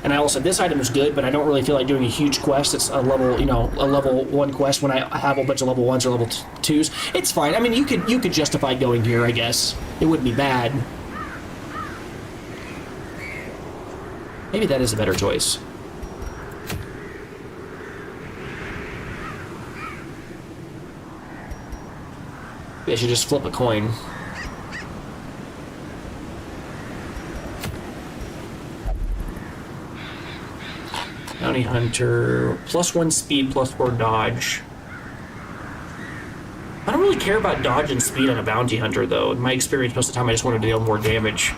and I also, this item is good, but I don't really feel like doing a huge quest. It's a level, a level 1 quest when I have a bunch of level 1s or level 2s. It's fine. I mean, you could justify going here, I guess. It wouldn't be bad. Maybe that is a better choice. I should just flip a coin. Bounty Hunter, +1 speed, +4 dodge. I don't really care about dodge and speed on a Bounty Hunter, though. In my experience, most of the time I just wanted to deal more damage.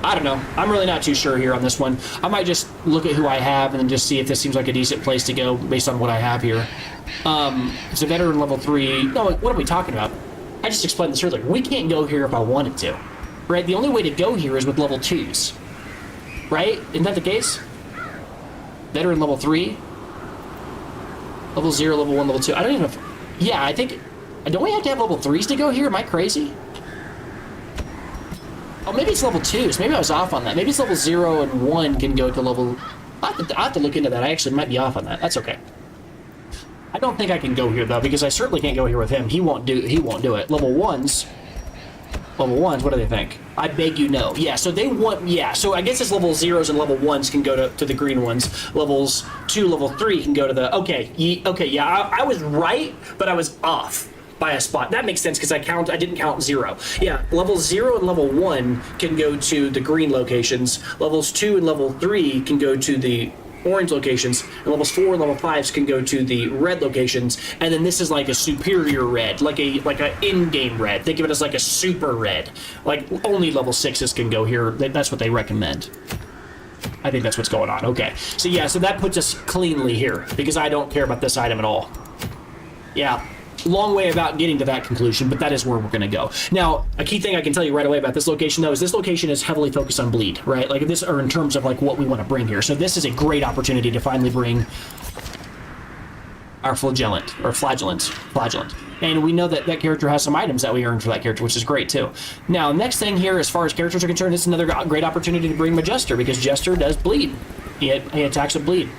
I don't know. I'm really not too sure here on this one. I might just look at who I have and then just see if this seems like a decent place to go based on what I have here. It's a veteran level 3. No, what are we talking about? I just explained this earlier. We can't go here if I wanted to. Right? The only way to go here is with level 2s. Right? Isn't that the case? Veteran level 3? Level 0, level 1, level 2. I don't even know if... Yeah, I think... Don't we have to have level 3s to go here? Am I crazy? Oh, maybe it's level 2s. Maybe I was off on that. Maybe it's level 0 and 1 can go to level... I have to look into that. I actually might be off on that. That's okay. I don't think I can go here, though, because I certainly can't go here with him. He won't do it. Level 1s... Level 1s, what do they think? I beg you no. Yeah, so they want... Yeah, so I guess it's level 0s and level 1s can go to the green ones. Levels 2, level 3 can go to the... Okay, yeah, I was right, but I was off by a spot. That makes sense because I didn't count 0. Yeah, level 0 and level 1 can go to the green locations. Levels 2 and level 3 can go to the orange locations, and levels 4 and level 5s can go to the red locations, and then this is like a superior red, like a in-game red. Think of it as like a super red. Like only level 6s can go here. That's what they recommend. I think that's what's going on. Okay. So yeah, so that puts us cleanly here because I don't care about this item at all. Yeah. Long way about getting to that conclusion, but that is where we're going to go. Now, a key thing I can tell you right away about this location, though, is this location is heavily focused on bleed, right? Like this, or in terms of like what we want to bring here. So this is a great opportunity to finally bring our flagellant. And we know that that character has some items that we earned for that character, which is great too. Now, next thing here, as far as characters are concerned, it's another great opportunity to bring Majester because Jester does bleed. He attacks with bleed.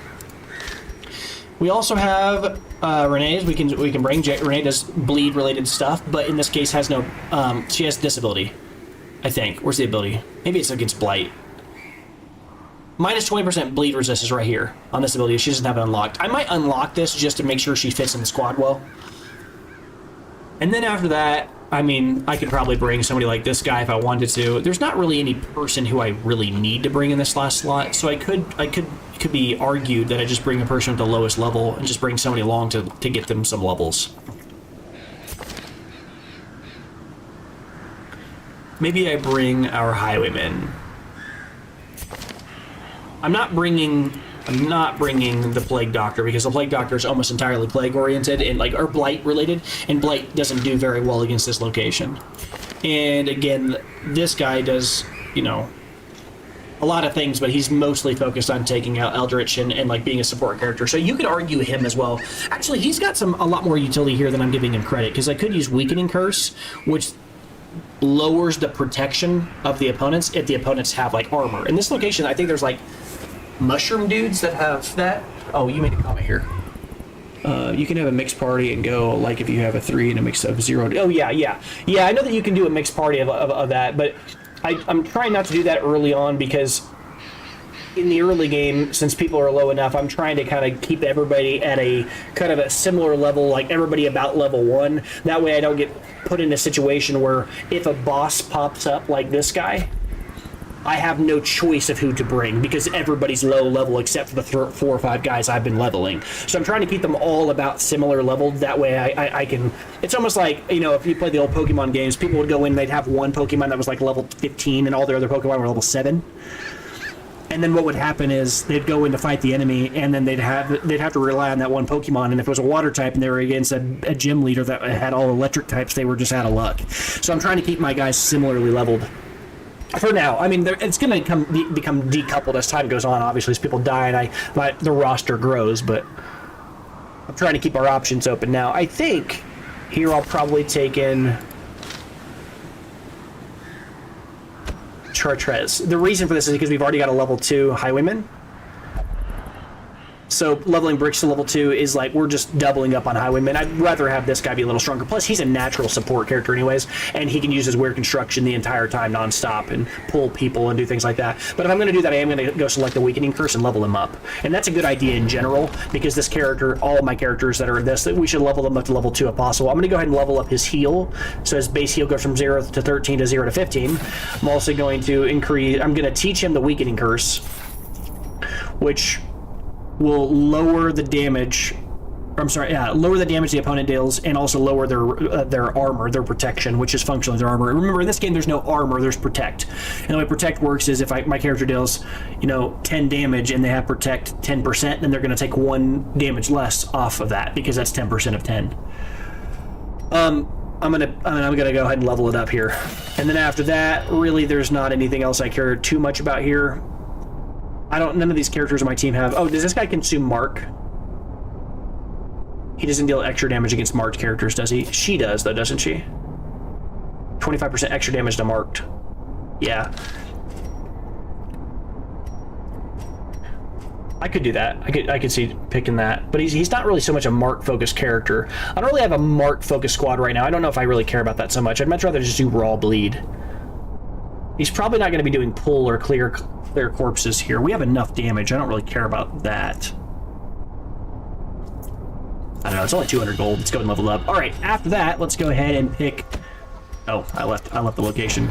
We also have Renee's. We can bring. Renee does bleed related stuff, but in this case has no. She has this ability, I think. Where's the ability? Maybe it's against blight. Minus 20% bleed resist is right here on this ability. She doesn't have it unlocked. I might unlock this just to make sure she fits in the squad well. And then after that, I mean, I could probably bring somebody like this guy if I wanted to. There's not really any person who I really need to bring in this last slot, so it could be argued that I just bring a person at the lowest level and just bring somebody along to get them some levels. Maybe I bring our highwaymen. I'm not bringing the Plague Doctor because the Plague Doctor is almost entirely plague oriented and or blight related, and blight doesn't do very well against this location. And again, this guy does, a lot of things, but he's mostly focused on taking out Eldritch and like being a support character. So you could argue him as well. Actually, he's got a lot more utility here than I'm giving him credit, because I could use Weakening Curse, which lowers the protection of the opponents if the opponents have like armor. In this location, I think there's like mushroom dudes that have that. Oh, you made a comment here. You can have a mixed party and go like if you have a 3 and a mix of 0. Oh yeah. I know that you can do a mixed party of that, but I'm trying not to do that early on because in the early game, since people are low enough, I'm trying to kind of keep everybody at a kind of a similar level, like everybody about level 1. That way I don't get put in a situation where if a boss pops up like this guy, I have no choice of who to bring because everybody's low level except for the 4 or 5 guys I've been leveling. So I'm trying to keep them all about similar level. That way I can... It's almost like, you know, if you play the old Pokemon games, people would go in, they'd have one Pokemon that was like level 15 and all their other Pokemon were level 7. And then what would happen is they'd go in to fight the enemy, and then they'd have to rely on that one Pokemon. And if it was a water type and they were against a gym leader that had all electric types, they were just out of luck. So I'm trying to keep my guys similarly leveled. For now, I mean, it's going to become decoupled as time goes on. Obviously, as people die and the roster grows, but I'm trying to keep our options open now. I think here I'll probably take in Chartres. The reason for this is because we've already got a level 2 Highwayman. So leveling Bricks to level 2 is like we're just doubling up on Highwayman. I'd rather have this guy be a little stronger. Plus, he's a natural support character anyways, and he can use his weird construction the entire time nonstop and pull people and do things like that. But if I'm going to do that, I am going to go select the Weakening Curse and level him up. And that's a good idea in general because this character, all of my characters that are in this, we should level them up to level 2 if possible. I'm going to go ahead and level up his heal. So his base heal goes from 0 to 13 to 0 to 15. I'm also going to I'm going to teach him the Weakening Curse, which will lower the damage. Lower the damage the opponent deals, and also lower their armor, their protection, which is functionally their armor. Remember, in this game, there's no armor, there's protect. And the way protect works is if my character deals, 10 damage and they have protect 10%, then they're going to take 1 damage less off of that because that's 10% of 10. I'm gonna go ahead and level it up here, and then after that, really, there's not anything else I care too much about here. None of these characters on my team have... Oh, does this guy consume Mark? He doesn't deal extra damage against marked characters, does he? She does, though, doesn't she? 25% extra damage to marked. Yeah. I could do that. I could see picking that. But he's not really so much a mark-focused character. I don't really have a mark-focused squad right now. I don't know if I really care about that so much. I'd much rather just do raw bleed. He's probably not going to be doing pull or clear corpses here. We have enough damage. I don't really care about that. I don't know. It's only 200 gold. Let's go and level up. All right. After that, let's go ahead and pick... Oh, I left the location.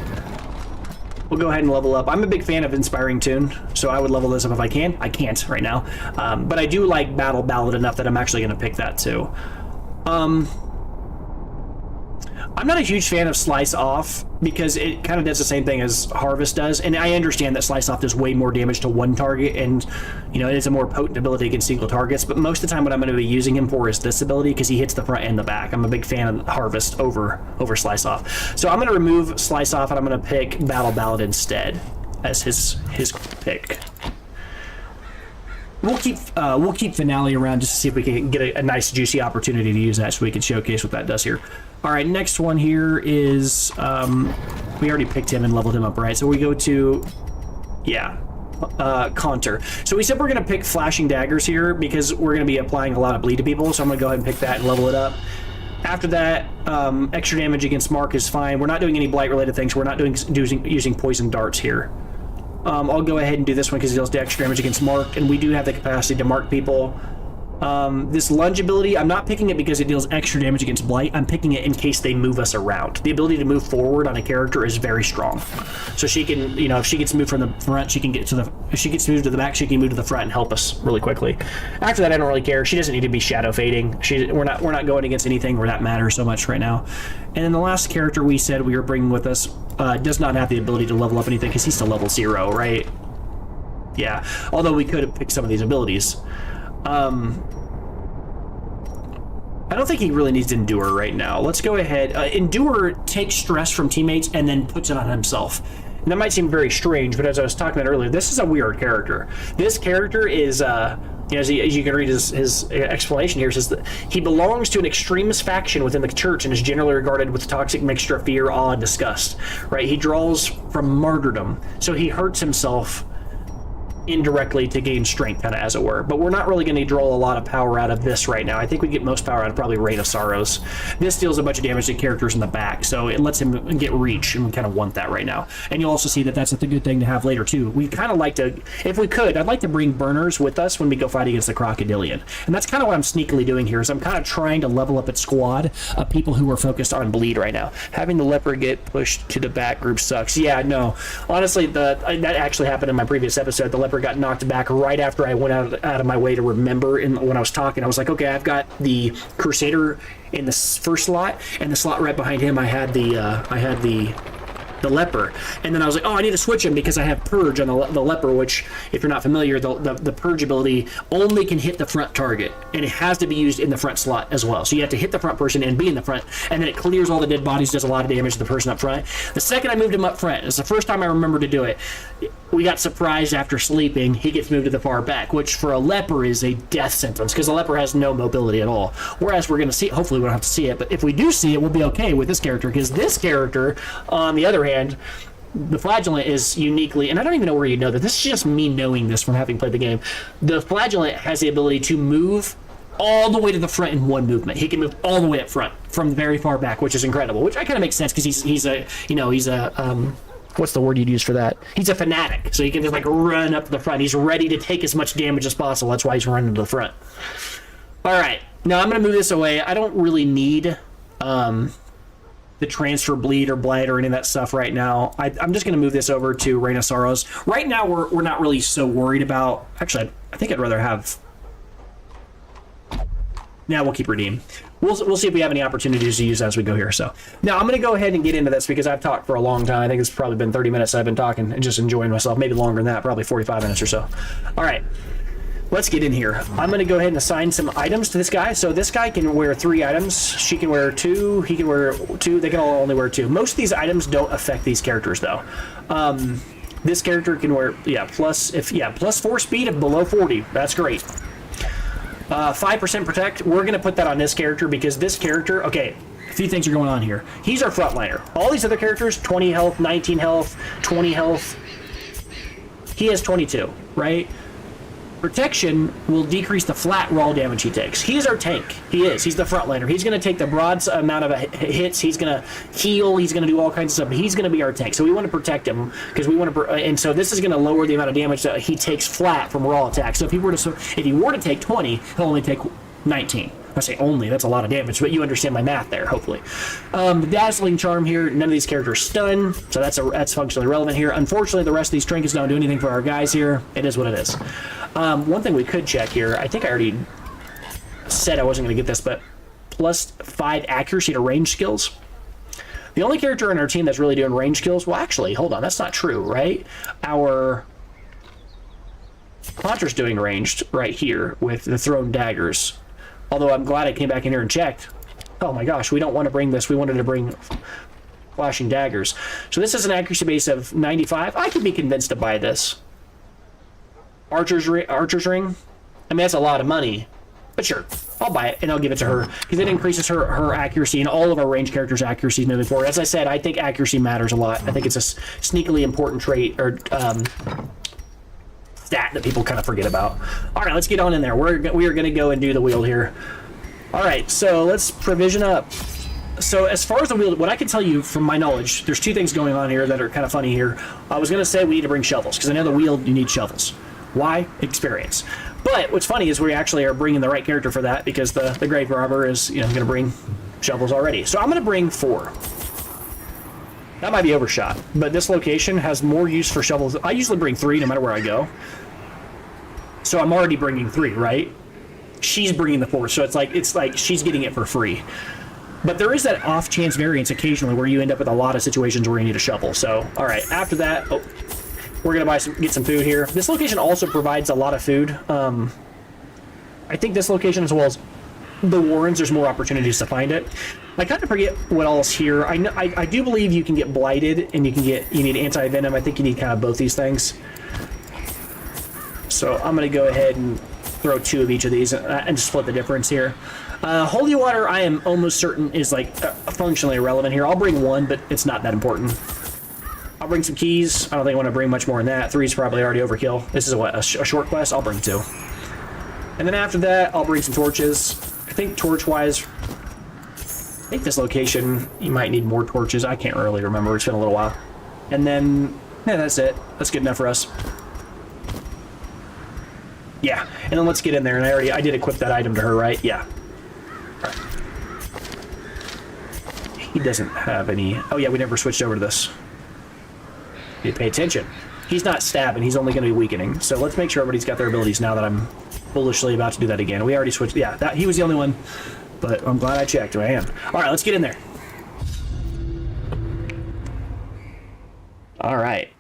We'll go ahead and level up. I'm a big fan of Inspiring Tune, so I would level this up if I can. I can't right now. But I do like Battle Ballad enough that I'm actually going to pick that too. I'm not a huge fan of Slice Off because it kind of does the same thing as Harvest does, and I understand that Slice Off does way more damage to one target, and it is a more potent ability against single targets, but most of the time what I'm going to be using him for is this ability because he hits the front and the back. I'm a big fan of Harvest over Slice Off. So I'm going to remove Slice Off and I'm going to pick Battle Ballad instead as his pick. We'll keep Finale around just to see if we can get a nice juicy opportunity to use that so we can showcase what that does here. All right, next one here is, we already picked him and leveled him up, right? So we go to, Contour. So we said we're going to pick Flashing Daggers here because we're going to be applying a lot of bleed to people, so I'm going to go ahead and pick that and level it up. After that, extra damage against Mark is fine. We're not doing any blight-related things. We're not using poison darts here. I'll go ahead and do this one because it deals extra damage against Mark, and we do have the capacity to mark people. This lunge ability, I'm not picking it because it deals extra damage against blight. I'm picking it in case they move us around. The ability to move forward on a character is very strong. So she can, if she gets moved from the front, she can get to the... If she gets moved to the back, she can move to the front and help us really quickly. After that, I don't really care. She doesn't need to be shadow fading. We're not going against anything where that matters so much right now. And then the last character we said we were bringing with us does not have the ability to level up anything because he's still level 0, right? Yeah. Although we could have picked some of these abilities. I don't think he really needs Endure right now. Let's go ahead. Endure takes stress from teammates and then puts it on himself. And that might seem very strange, but as I was talking about earlier, this is a weird character. This character is, as you can read his explanation here, it says that he belongs to an extremist faction within the church and is generally regarded with a toxic mixture of fear, awe, and disgust. Right? He draws from martyrdom, so he hurts himself indirectly to gain strength, kind of as it were. But we're not really going to draw a lot of power out of this right now. I think we get most power out of probably Reign of Sorrows. This deals a bunch of damage to characters in the back, so it lets him get reach, and we kind of want that right now. And you'll also see that that's a good thing to have later too. We kind of like to, if we could, I'd like to bring burners with us when we go fight against the Crocodilian. And that's kind of what I'm sneakily doing here, is I'm kind of trying to level up its squad of people who are focused on bleed right now. Having the leper get pushed to the back group sucks. Yeah, no. Honestly, that actually happened in my previous episode. The leper got knocked back right after I went out of my way to remember. When I was talking, I was like, okay, I've got the Crusader in the first slot, and the slot right behind him I had the leper, and then I was like, oh, I need to switch him because I have purge on the leper, which, if you're not familiar, the purge ability only can hit the front target, and it has to be used in the front slot as well. So you have to hit the front person and be in the front, and then it clears all the dead bodies, does a lot of damage to the person up front. The second I moved him up front, it's the first time I remember to do it, we got surprised after sleeping. He gets moved to the far back, which for a leper is a death sentence, because a leper has no mobility at all. Whereas we're going to see, hopefully we don't have to see it, but if we do see it, we'll be okay with this character, because this character, on the other hand, the Flagellant is uniquely, and I don't even know where you know that. This is just me knowing this from having played the game. The Flagellant has the ability to move all the way to the front in one movement. He can move all the way up front from very far back, which is incredible. Which I kind of makes sense because he's a what's the word you'd use for that? He's a fanatic, so he can just like run up to the front. He's ready to take as much damage as possible. That's why he's running to the front. All right, now I'm gonna move this away. I don't really need the transfer bleed or blight or any of that stuff right now. I'm just going to move this over to Reign of Sorrows. Right now, we're not really so worried about... Actually, I think I'd rather have... Now we'll keep Redeem. We'll see if we have any opportunities to use as we go here. So now I'm going to go ahead and get into this because I've talked for a long time. I think it's probably been 30 minutes I've been talking and just enjoying myself. Maybe longer than that, probably 45 minutes or so. All right. Let's get in here. I'm going to go ahead and assign some items to this guy. So this guy can wear 3 items. She can wear 2. He can wear 2. They can all only wear 2. Most of these items don't affect these characters, though. This character can wear, plus 4 speed of below 40. That's great. 5% protect. We're going to put that on this character because this character, okay, a few things are going on here. He's our frontliner. All these other characters, 20 health, 19 health, 20 health. He has 22, right? Protection will decrease the flat raw damage he takes. He's our tank. He's the frontliner. He's going to take the broad amount of hits. He's going to heal. He's going to do all kinds of stuff. But he's going to be our tank. So we want to protect him because we want to. And so this is going to lower the amount of damage that he takes flat from raw attacks. So if he were to take 20, he'll only take 19. I say only, that's a lot of damage, but you understand my math there, hopefully. The Dazzling Charm here, none of these characters stun, so that's functionally relevant here. Unfortunately, the rest of these trinkets don't do anything for our guys here. It is what it is. One thing we could check here, I think I already said I wasn't going to get this, but plus 5 accuracy to range skills. The only character in our team that's really doing range skills, well, actually, hold on, that's not true, right? Our Contra's doing ranged right here with the thrown daggers. Although I'm glad I came back in here and checked. Oh my gosh, we don't want to bring this. We wanted to bring flashing daggers. So this is an accuracy base of 95. I could be convinced to buy this. Archer's ring. I mean, that's a lot of money. But sure, I'll buy it and I'll give it to her. Because it increases her accuracy and all of our range characters' accuracy moving forward. As I said, I think accuracy matters a lot. I think it's a sneakily important trait or stat that people kind of forget about. All right, let's get on in there. We are going to go and do the wheel here. All right, so let's provision up. So as far as the wheel, what I can tell you from my knowledge, there's 2 things going on here that are kind of funny here. I was going to say we need to bring shovels because I know the wheel, you need shovels. Why? Experience. But what's funny is we actually are bringing the right character for that because the grave robber is going to bring shovels already. So I'm going to bring 4. That might be overshot, but this location has more use for shovels. I usually bring 3 no matter where I go. So I'm already bringing 3, right? She's bringing the 4, so it's like she's getting it for free. But there is that off chance variance occasionally where you end up with a lot of situations where you need a shovel. So, all right, after that, we're gonna get some food here. This location also provides a lot of food. I think this location as well as the Warrens, there's more opportunities to find it. I kind of forget what all's here. I do believe you can get blighted and you need anti-venom. I think you need kind of both these things. So I'm going to go ahead and throw 2 of each of these and split the difference here. Holy water, I am almost certain is like functionally irrelevant here. I'll bring 1, but it's not that important. I'll bring some keys. I don't think I want to bring much more than that. 3's probably already overkill. This is a short quest. I'll bring 2. And then after that, I'll bring some torches. I think torch-wise, I think this location, you might need more torches. I can't really remember. It's been a little while. And then, yeah, that's it. That's good enough for us. Yeah, and then let's get in there. And I did equip that item to her, right? Yeah. All right. He doesn't have any. Oh yeah, we never switched over to this. You pay attention. He's not stabbing. He's only going to be weakening. So let's make sure everybody's got their abilities now that I'm foolishly about to do that again. We already switched. Yeah, he was the only one. But I'm glad I checked. I am. All right, let's get in there. All right.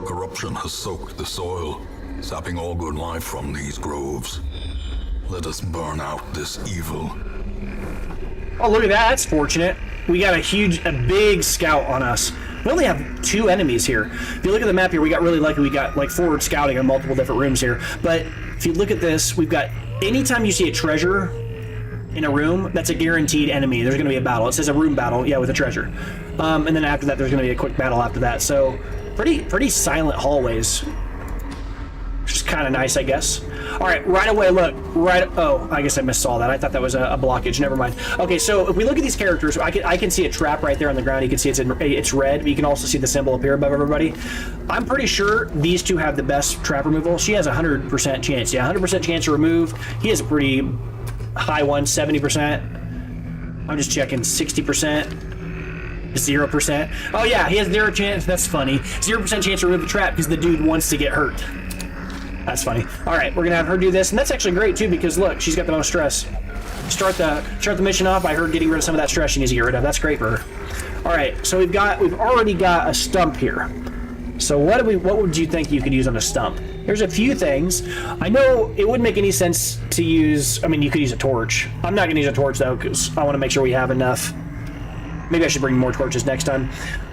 Corruption has soaked the soil, sapping all good life from these groves. Let us burn out this evil. Oh, look at that. That's fortunate. We got a big scout on us. We only have 2 enemies here. If you look at the map here, we got really lucky. We got like forward scouting on multiple different rooms here. But if you look at this, we've got, anytime you see a treasure in a room, that's a guaranteed enemy. There's going to be a battle. It says a room battle, yeah, with a treasure. And then after that, there's going to be a quick battle after that. So pretty silent hallways. Which is kind of nice, I guess. All right, right away, look. Oh, I guess I missed all that. I thought that was a blockage. Never mind. Okay, so if we look at these characters, I can see a trap right there on the ground. You can see it's red, but you can also see the symbol appear above everybody. I'm pretty sure these 2 have the best trap removal. She has a 100% chance. Yeah, 100% chance to remove. He has a pretty high one, 70%. I'm just checking, 60%. 0%. Oh yeah, he has 0 chance. That's funny. 0% chance to remove the trap because the dude wants to get hurt. That's funny. All right, we're gonna have her do this, and that's actually great too because look, she's got the most stress. Start the mission off by her getting rid of some of that stress she needs to get rid of. That's great for her. All right, so we've already got a stump here. So what would you think you could use on a stump? There's a few things. I know it wouldn't make any sense to use. I mean, you could use a torch. I'm not gonna use a torch though because I want to make sure we have enough. Maybe I should bring more torches next time.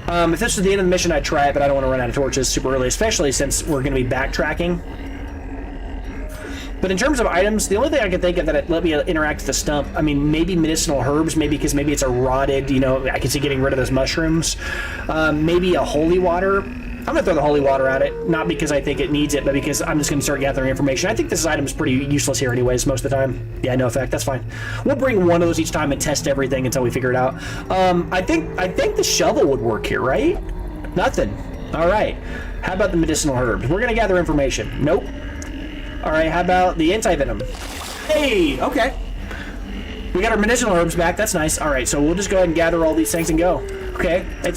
If this was the end of the mission, I'd try it, but I don't want to run out of torches super early, especially since we're going to be backtracking. But in terms of items, the only thing I can think of that let me interact with the stump, I mean, maybe medicinal herbs, because maybe it's a rotted, I can see getting rid of those mushrooms. Maybe a holy water. I'm going to throw the holy water at it, not because I think it needs it, but because I'm just going to start gathering information. I think this item is pretty useless here anyways, most of the time. Yeah, no effect, that's fine. We'll bring one of those each time and test everything until we figure it out. I think the shovel would work here, right? Nothing. All right. How about the medicinal herbs? We're going to gather information. Nope. All right, how about the anti-venom? Hey, okay. We got our medicinal herbs back. That's nice. All right, so we'll just go ahead and gather all these things and go. Okay, that's